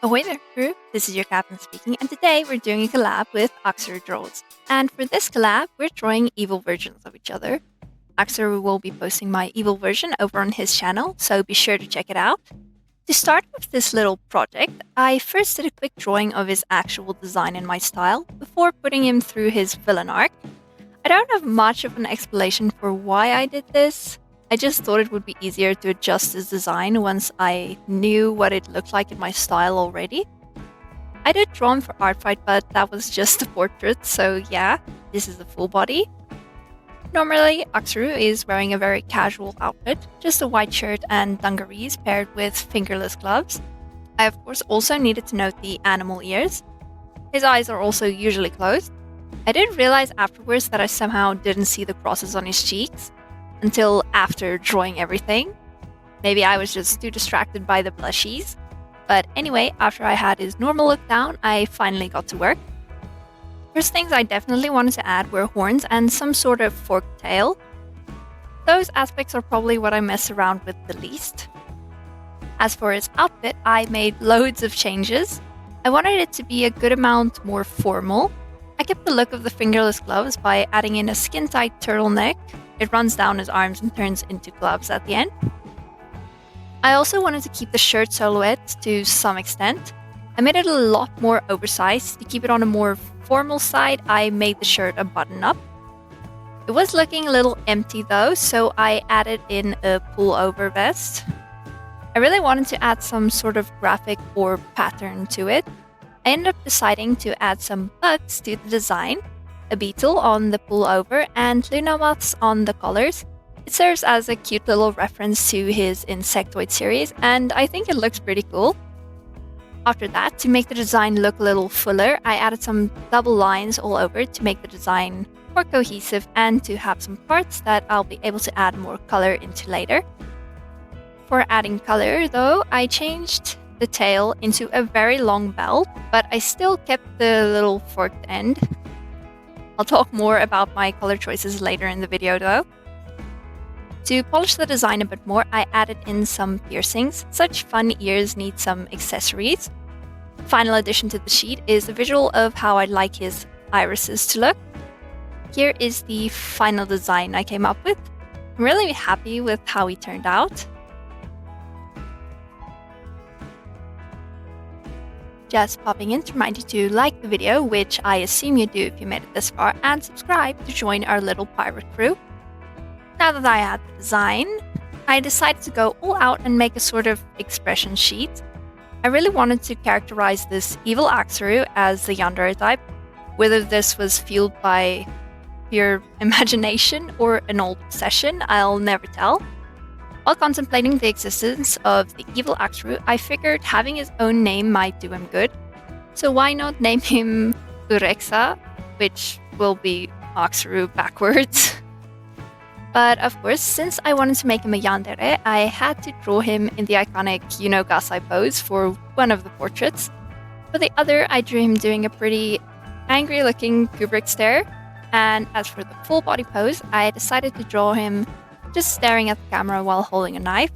Ahoy there, crew! This is your captain speaking, and today we're doing a collab with Axeru Draws. And for this collab, we're drawing evil versions of each other. Axeru will be posting my evil version over on his channel, so be sure to check it out. To start with this little project, I first did a quick drawing of his actual design in my style, before putting him through his villain arc. I don't have much of an explanation for why I did this. I just thought it would be easier to adjust his design once I knew what it looked like in my style already. I did draw him for art fight, but that was just a portrait, so yeah, this is the full body. Normally, Axeru is wearing a very casual outfit, just a white shirt and dungarees paired with fingerless gloves. I of course also needed to note the animal ears. His eyes are also usually closed. I did realize afterwards that I somehow didn't see the crosses on his cheeks until after drawing everything. Maybe I was just too distracted by the plushies. But anyway, after I had his normal look down, I finally got to work. First things I definitely wanted to add were horns and some sort of forked tail. Those aspects are probably what I mess around with the least. As for his outfit, I made loads of changes. I wanted it to be a good amount more formal. I kept the look of the fingerless gloves by adding in a skin-tight turtleneck. It runs down his arms and turns into gloves at the end. I also wanted to keep the shirt silhouette to some extent. I made it a lot more oversized. To keep it on a more formal side, I made the shirt a button-up. It was looking a little empty though, so I added in a pull-over vest. I really wanted to add some sort of graphic or pattern to it. I ended up deciding to add some bugs to the design. A beetle on the pullover and Luna moths on the collars. It serves as a cute little reference to his insectoid series, and I think it looks pretty cool. After that, to make the design look a little fuller, I added some double lines all over to make the design more cohesive and to have some parts that I'll be able to add more color into later. For adding color, though, I changed the tail into a very long belt, but I still kept the little forked end. I'll talk more about my color choices later in the video though. To polish the design a bit more, I added in some piercings. Such fun ears need some accessories. Final addition to the sheet is a visual of how I'd like his irises to look. Here is the final design I came up with. I'm really happy with how he turned out. Just popping in to remind you to like the video, which I assume you do if you made it this far, and subscribe to join our little pirate crew. Now that I had the design, I decided to go all out and make a sort of expression sheet. I really wanted to characterize this evil Axeru as the yandere type. Whether this was fueled by pure imagination or an old obsession, I'll never tell. While contemplating the existence of the evil Axeru, I figured having his own name might do him good. So why not name him Urexa, which will be Axeru backwards. But of course, since I wanted to make him a yandere, I had to draw him in the iconic Gasai pose for one of the portraits. For the other, I drew him doing a pretty angry-looking Kubrick stare. And as for the full body pose, I decided to draw him just staring at the camera while holding a knife,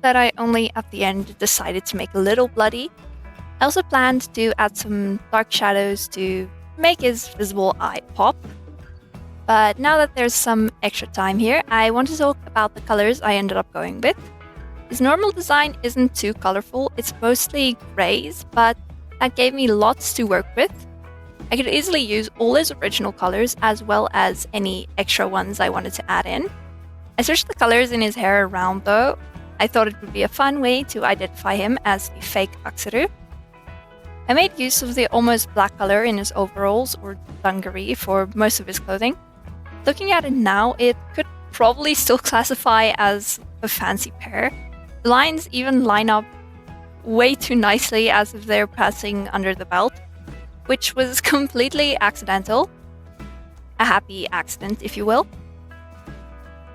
that I only at the end decided to make a little bloody. I also planned to add some dark shadows to make his visible eye pop. But now that there's some extra time here, I want to talk about the colors I ended up going with. His normal design isn't too colorful, it's mostly grays, but that gave me lots to work with. I could easily use all his original colors as well as any extra ones I wanted to add in. I switched the colors in his hair around though. I thought it would be a fun way to identify him as the fake Axeru. I made use of the almost black color in his overalls or dungaree for most of his clothing. Looking at it now, it could probably still classify as a fancy pair. The lines even line up way too nicely as if they're passing under the belt, which was completely accidental. A happy accident, if you will.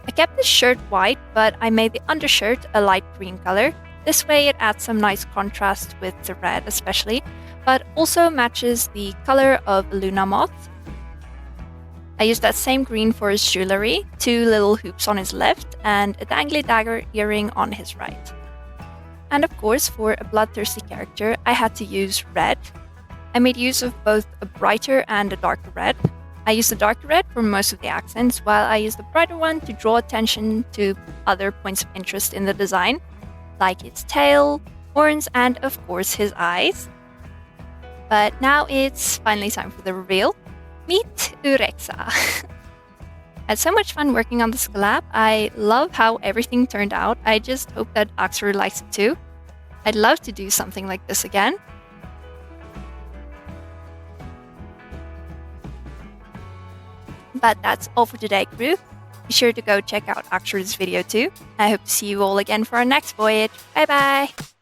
I kept the shirt white, but I made the undershirt a light green color. This way it adds some nice contrast with the red especially, but also matches the color of a Luna moth. I used that same green for his jewelry, 2 little hoops on his left and a dangly dagger earring on his right. And of course, for a bloodthirsty character, I had to use red. I made use of both a brighter and a darker red. I used the darker red for most of the accents, while I used the brighter one to draw attention to other points of interest in the design, like its tail, horns, and of course his eyes. But now it's finally time for the reveal. Meet Urexa. I had so much fun working on this collab. I love how everything turned out. I just hope that Oxer likes it too. I'd love to do something like this again. But that's all for today, Krew. Be sure to go check out Oxer's video too. I hope to see you all again for our next voyage. Bye bye!